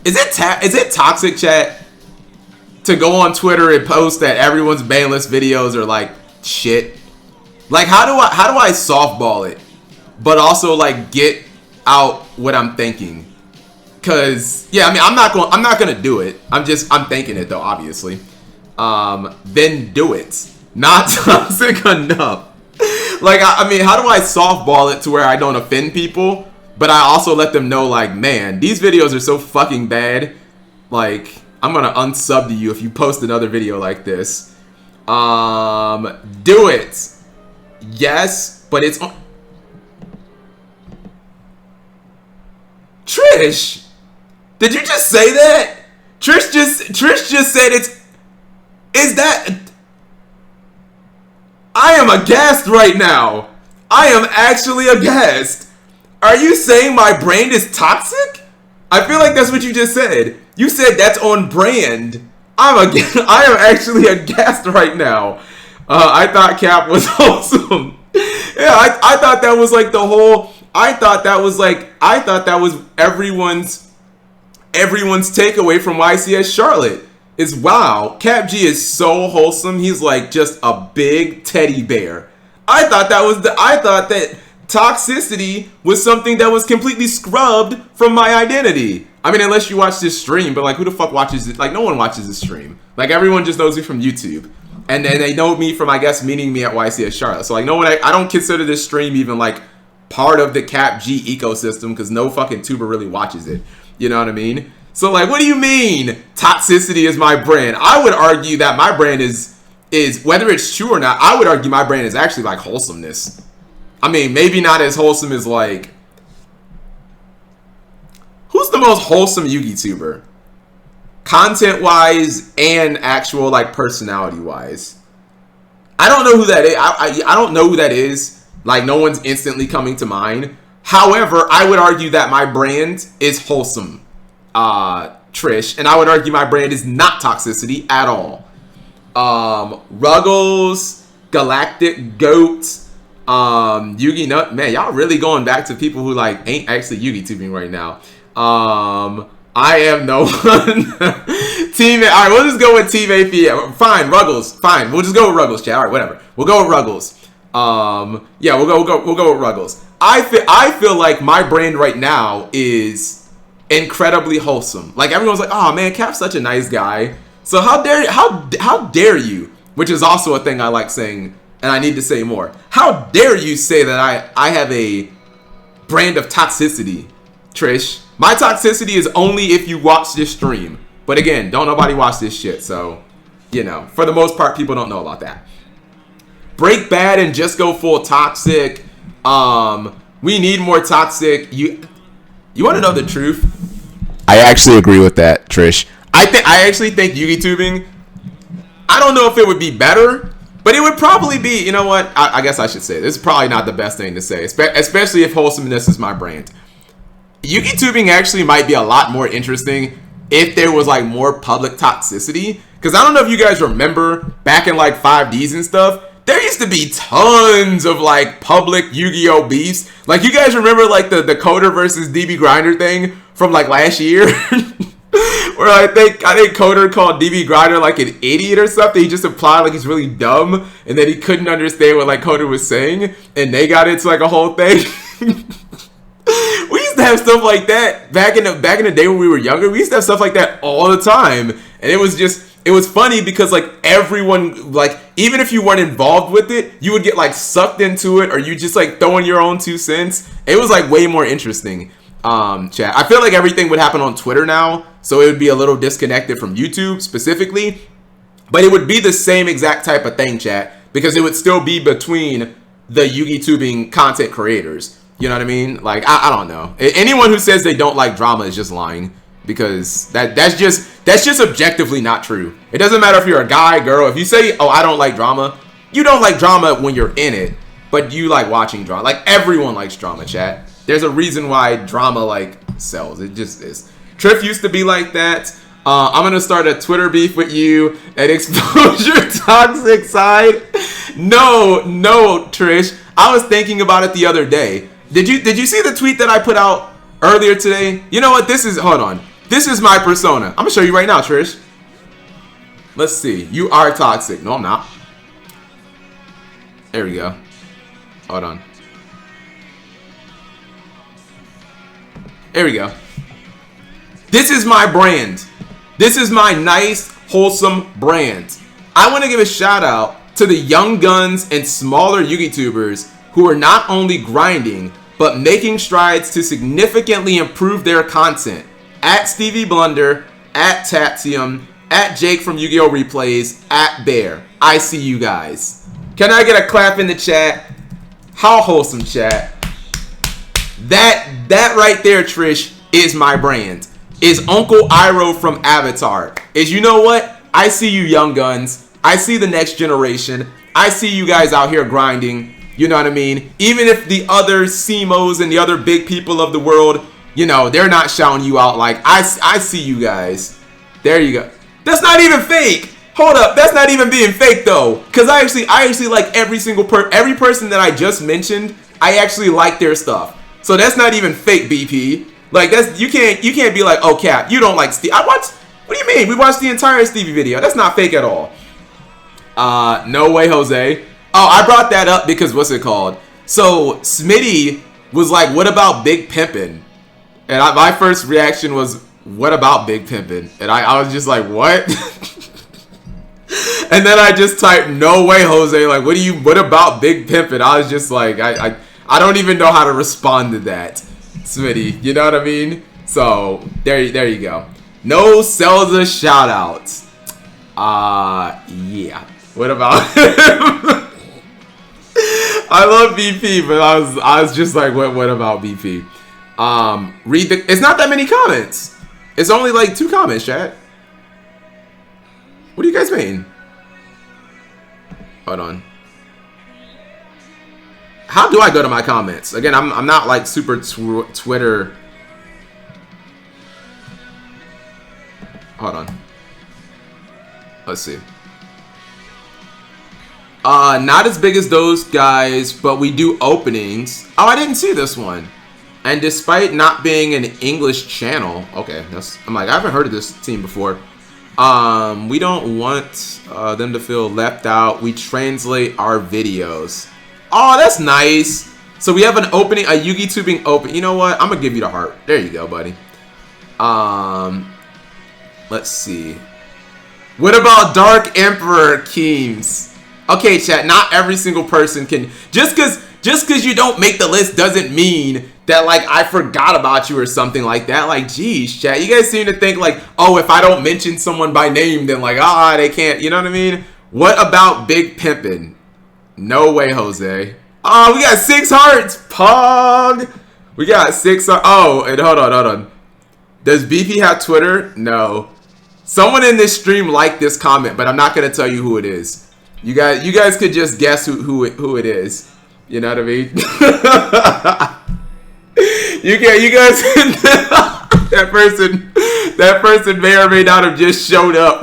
Is it toxic, chat, to go on Twitter and post that everyone's banless videos are like shit? Like, how do I softball it, but also like get out what I'm thinking? Cause yeah, I mean, I'm not gonna do it. I'm thinking it though, obviously. Then do it. Not toxic enough. Like, I mean, how do I softball it to where I don't offend people, but I also let them know, like, man, these videos are so fucking bad. Like, I'm gonna unsub to you if you post another video like this. Do it. Yes, but it's on. Trish, did you just say that? Trish just said it's. Is that? I am aghast right now. I am actually aghast. Are you saying my brand is toxic? I feel like that's what you just said. You said that's on brand. I am actually aghast right now. I thought Cap was wholesome. Yeah, I thought that was like the whole. I thought that was everyone's takeaway from YCS Charlotte. Is wow, Cap G is so wholesome. He's like just a big teddy bear. I thought that toxicity was something that was completely scrubbed from my identity. I mean, unless you watch this stream, but like, who the fuck watches it? Like, no one watches this stream. Like, everyone just knows me from YouTube, and then they know me from, I guess, meeting me at YCS Charlotte. So like, no one. I don't consider this stream even like part of the Cap G ecosystem because no fucking tuber really watches it. You know what I mean? So like, what do you mean toxicity is my brand? I would argue that my brand is whether it's true or not, I would argue my brand is actually like wholesomeness. I mean, maybe not as wholesome as like, who's the most wholesome Yugi tuber? Content wise and actual like personality wise. I don't know who that is. I don't know who that is. Like, no one's instantly coming to mind. However, I would argue that my brand is wholesome. Trish, and I would argue my brand is not toxicity at all. Ruggles, Galactic Goat, Yugi Nut, man, y'all really going back to people who like ain't actually Yugi tubing right now. I am no one. Team A, all right, we'll just go with Team AP. Fine, Ruggles, fine, we'll just go with Ruggles, chat. All right, whatever, we'll go with Ruggles. Yeah, we'll go with Ruggles. I feel like my brand right now is incredibly wholesome. Like, everyone's like, oh man, Cap's such a nice guy. So how dare you, which is also a thing I like saying, and I need to say more. How dare you say that I have a brand of toxicity, Trish? My toxicity is only if you watch this stream. But again, don't nobody watch this shit, so, you know, for the most part, people don't know about that. Break bad and just go full toxic. We need more toxic. You want to know the truth? I actually agree with that, Trish. I actually think Yugi tubing, I don't know if it would be better, but it would probably be, you know what? I guess I should say, this is probably not the best thing to say, especially if wholesomeness is my brand. Yugi tubing actually might be a lot more interesting if there was like more public toxicity. Because I don't know if you guys remember back in like 5Ds and stuff, there used to be tons of like public Yu-Gi-Oh beefs. Like, you guys remember like the Coder versus DB Grinder thing from like last year? Where I think Coder called DB Grinder like an idiot or something. He just implied like he's really dumb and that he couldn't understand what like Coder was saying, and they got into like a whole thing. We used to have stuff like that back in the day when we were younger. We used to have stuff like that all the time, and it was funny because like everyone, like, even if you weren't involved with it, you would get like sucked into it, or you just like throw in your own 2 cents. It was like way more interesting. Chat, I feel like everything would happen on Twitter now, so it would be a little disconnected from YouTube specifically, but it would be the same exact type of thing, chat, because it would still be between the Yugi tubing content creators. You know what I mean? Like, I don't know. Anyone who says they don't like drama is just lying, because that's just objectively not true. It doesn't matter if you're a guy, girl. If you say, oh, I don't like drama, you don't like drama when you're in it, but you like watching drama. Like, everyone likes drama, chat. There's a reason why drama like sells. It just is. Triff used to be like that. I'm gonna start a Twitter beef with you and expose your toxic side. No, Trish. I was thinking about it the other day. Did you see the tweet that I put out earlier today? You know what? Hold on. This is my persona. I'm gonna show you right now, Trish. Let's see. You are toxic. No, I'm not. There we go. Hold on. There we go. This is my brand. This is my nice, wholesome brand. I want to give a shout out to the young guns and smaller YouTubers who are not only grinding, but making strides to significantly improve their content. At Stevie Blunder, at Tatium, at Jake from Yu-Gi-Oh! Replays, at Bear. I see you guys. Can I get a clap in the chat? How wholesome, chat. That right there, Trish, is my brand. Is Uncle Iroh from Avatar. Is, you know what? I see you young guns. I see the next generation. I see you guys out here grinding. You know what I mean? Even if the other CMOs and the other big people of the world, you know, they're not shouting you out, like, I see you guys. There you go. That's not even fake. Hold up, that's not even being fake though, because I actually like every person that I just mentioned. I actually like their stuff, so that's not even fake, BP. Like, that's you can't be like, oh Cap, you don't like Steve. What do you mean? We watched the entire Stevie video. That's not fake at all. No way, Jose. Oh, I brought that up because what's it called? So Smitty was like, what about Big Pimpin'? And my first reaction was, what about Big Pimpin'? And I was just like, what? And then I just typed, no way, Jose. Like, what about Big Pimpin'? I was just like, I don't even know how to respond to that, Smitty. You know what I mean? So, there you go. No Zelda shoutouts. Yeah. What about him? I love BP, but I was just like, what about BP? It's not that many comments. It's only like 2 comments, chat. What do you guys mean? Hold on. How do I go to my comments? Again, I'm not like super Twitter. Hold on. Let's see. Not as big as those guys, but we do openings. Oh, I didn't see this one. And despite not being an English channel, okay, I'm like, I haven't heard of this team before. We don't want them to feel left out. We translate our videos. Oh, that's nice. So we have an opening, a Yugi-tubing open. You know what? I'm gonna give you the heart. There you go, buddy. Let's see. What about Dark Emperor Keems? Okay, chat. Not every single person can. Just cause you don't make the list doesn't mean that, like, I forgot about you or something like that. Like, geez, chat. You guys seem to think like, oh, if I don't mention someone by name, then like, they can't. You know what I mean? What about Big Pimpin'? No way, Jose. Oh, we got 6 hearts. Pog. We got 6. Oh, and hold on. Does BP have Twitter? No. Someone in this stream liked this comment, but I'm not gonna tell you who it is. You guys could just guess who it is. You know what I mean? you guys. that person may or may not have just showed up.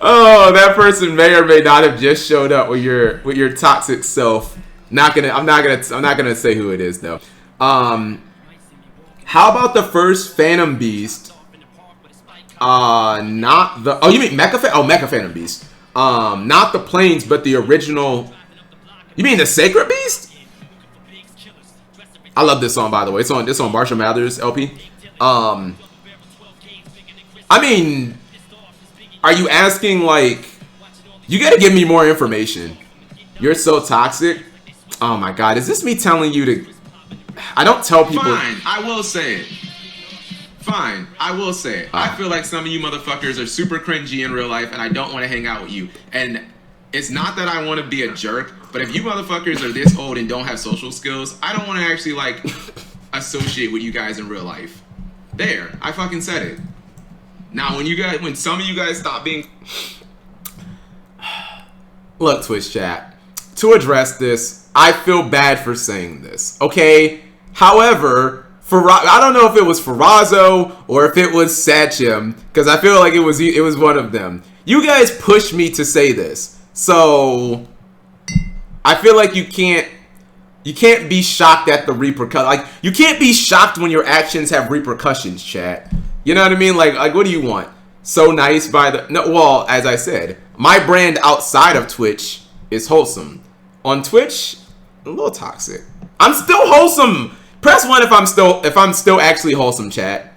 Oh, that person may or may not have just showed up with your toxic self. I'm not gonna say who it is though. How about the first Phantom Beast? Not the. Oh, you mean Mecha? Oh, Mecha Phantom Beast. Not the planes, but the original. You mean the Sacred Beast? I love this song, by the way. It's on Marshall Mathers LP. I mean, are you asking like? You gotta give me more information. You're so toxic. Oh my God, is this me telling you to? I don't tell people. Fine, I will say it. Fine, I will say it. I feel like some of you motherfuckers are super cringy in real life, and I don't want to hang out with you. And it's not that I want to be a jerk, but if you motherfuckers are this old and don't have social skills, I don't want to actually like associate with you guys in real life. There, I fucking said it. Now, when some of you guys stop being. Look, Twitch chat. To address this, I feel bad for saying this, okay? However, I don't know if it was Ferrazzo or if it was Satchim, because I feel like it was one of them. You guys pushed me to say this, so I feel like you can't. You can't be shocked at the repercussions. Like, you can't be shocked when your actions have repercussions, chat. You know what I mean? Like what do you want? So nice by the... No, well, as I said, my brand outside of Twitch is Wholesome. On Twitch, a little toxic. I'm still wholesome. Press 1 if I'm still actually wholesome, chat.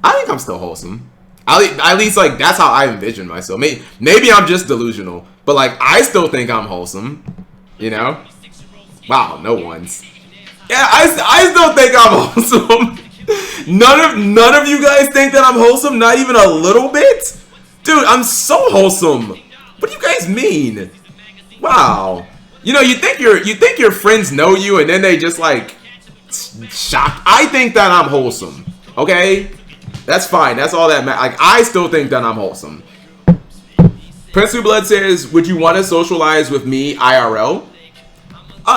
I think I'm still wholesome. At least, like, that's how I envision myself. Maybe I'm just delusional. But, like, I still think I'm wholesome. You know? Wow, no ones. Yeah, I still think I'm wholesome. None of you guys think that I'm wholesome? Not even a little bit? Dude, I'm so wholesome. What do you guys mean? Wow. You know, you think your friends know you and then they just like shocked. I think that I'm wholesome. Okay? That's fine. That's all that matters. Like, I still think that I'm wholesome. Prince of Blood says, would you want to socialize with me IRL?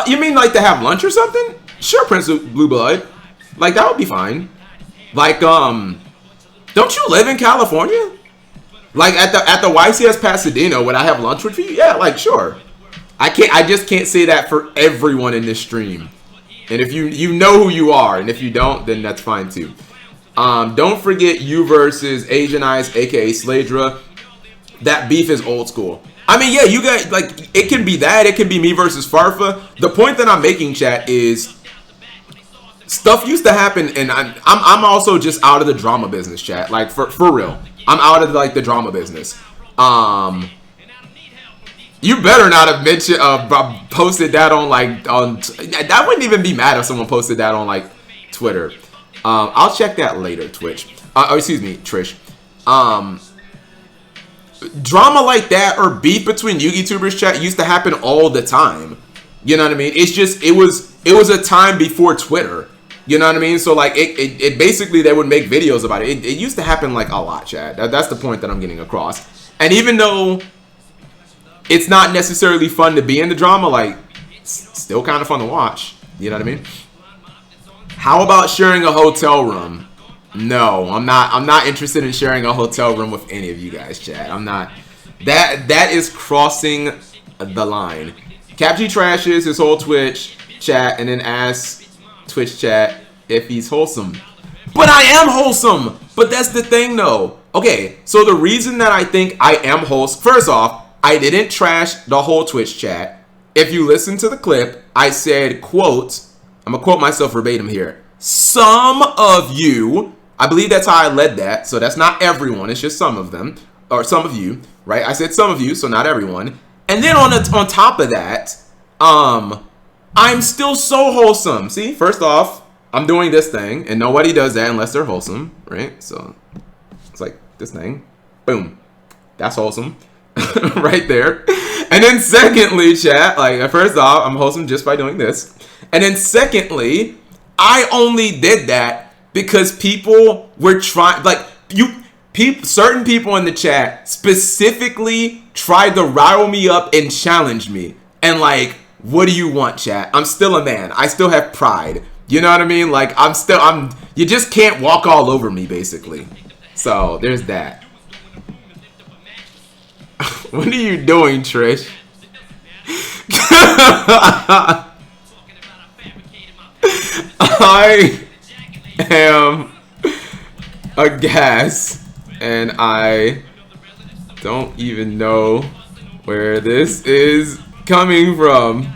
You mean like to have lunch or something? Sure, Prince of Blue Blood. Like, that would be fine. Like, don't you live in California? Like, at the YCS Pasadena, would I have lunch with you? Yeah, like, sure. I just can't say that for everyone in this stream. And if you know who you are, and if you don't, then that's fine too. Don't forget you versus Asian Eyes, aka Sladra. That beef is old school. I mean, yeah, you guys, like, it can be that. It can be me versus Farfa. The point that I'm making, chat, is stuff used to happen, and I'm also just out of the drama business, chat. Like, for real. I'm out of, like, the drama business. You better not have mentioned, posted that on, like, I wouldn't even be mad if someone posted that on, like, Twitter. I'll check that later, Twitch. Excuse me, Trish. Drama like that or beef between YouTubers, chat, used to happen all the time. You know what I mean? It's just, it was a time before Twitter. You know what I mean? So, like, it basically, they would make videos about it. It used to happen, like, a lot, chat. That's the point that I'm getting across. And even though it's not necessarily fun to be in the drama, like, it's still kind of fun to watch. You know what I mean? How about sharing a hotel room? No, I'm not interested in sharing a hotel room with any of you guys, chat. I'm not. That is crossing the line. CapG trashes his whole Twitch chat and then asks Twitch chat if he's wholesome. But I am wholesome. But that's the thing, though. Okay, so the reason that I think I am wholesome, first off, I didn't trash the whole Twitch chat. If you listen to the clip, I said, quote, I'm gonna quote myself verbatim here. Some of you, I believe that's how I led that. So that's not everyone. It's just some of them, or some of you, right? I said some of you, so not everyone. And then on top of that, I'm still so wholesome. See, first off, I'm doing this thing, and nobody does that unless they're wholesome, right? So it's like this thing. Boom. That's wholesome. Right there. And then secondly, chat, like, first off, I'm wholesome just by doing this. And then secondly, I only did that because people were trying, like, certain people in the chat specifically tried to rile me up and challenge me. And, like, what do you want, chat? I'm still a man. I still have pride. You know what I mean? Like, you just can't walk all over me, basically. So, there's that. What are you doing, Trish? I am aghast, and I don't even know where this is coming from.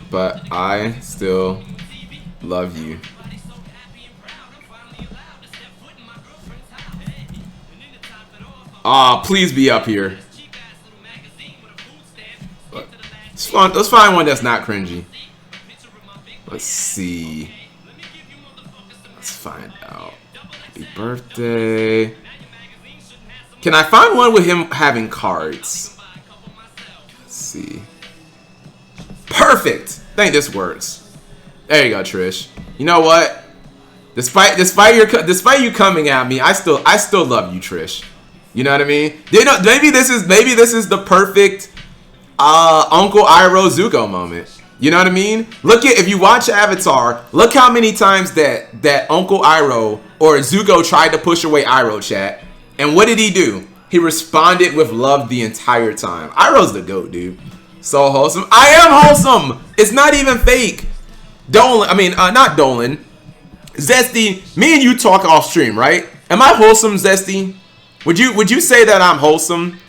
But I still love you. Aw, please be up here. Let's find one that's not cringy. Let's see. Let's find out. Happy birthday. Can I find one with him having cards? Let's see. Perfect. I think this works. There you go, Trish. You know what? Despite you coming at me, I still love you, Trish. You know what I mean? You know, maybe this is the perfect Uncle Iroh Zuko moment. You know what I mean? Look at, if you watch Avatar, look how many times that Uncle Iroh or Zuko tried to push away Iroh, chat. And what did he do? He responded with love the entire time. Iroh's the GOAT, dude. So wholesome. I am wholesome. It's not even fake. Dolan, I mean, not Dolan. Zesty, me and you talk off stream, right? Am I wholesome, Zesty? Would you say that I'm wholesome?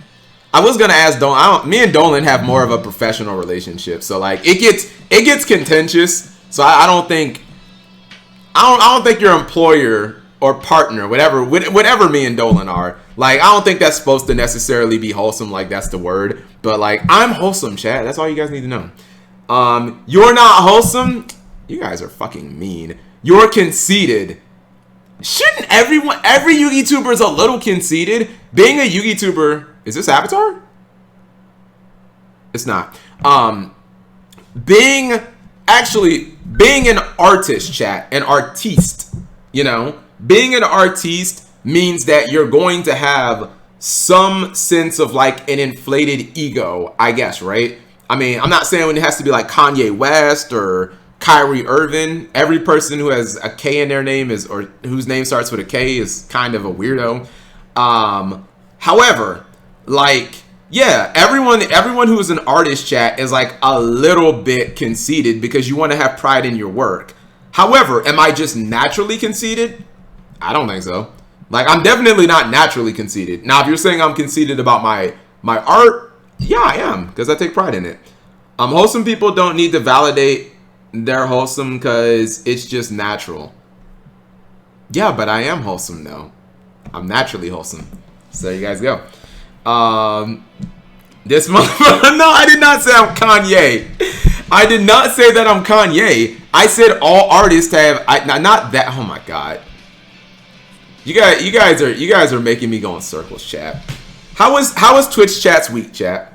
I was gonna ask Dolan. Me and Dolan have more of a professional relationship, so like it gets contentious. So I don't think your employer or partner, whatever me and Dolan are, like I don't think that's supposed to necessarily be wholesome. Like that's the word, but like I'm wholesome, chat. That's all you guys need to know. You're not wholesome. You guys are fucking mean. You're conceited. Shouldn't every YouTuber is a little conceited? Being a YouTuber, is this Avatar? It's not. Being an artist, chat, an artiste, you know, being an artiste means that you're going to have some sense of like an inflated ego, I guess, right? I mean, I'm not saying it has to be like Kanye West or Kyrie Irving. Every person who has a K in their name or whose name starts with a K is kind of a weirdo. However, like, yeah, everyone who is an artist, chat, is like a little bit conceited because you want to have pride in your work. However, am I just naturally conceited? I don't think so. Like, I'm definitely not naturally conceited. Now, if you're saying I'm conceited about my art, yeah, I am, because I take pride in it. Wholesome people don't need to validate they're wholesome because it's just natural. Yeah, but I am wholesome though. I'm naturally wholesome. So there you guys go. This motherfucker. No, I did not say I'm Kanye. I did not say that I'm Kanye. I said all artists have. Not that. Oh my god. You guys are making me go in circles, chat. How was Twitch chat's week, chat?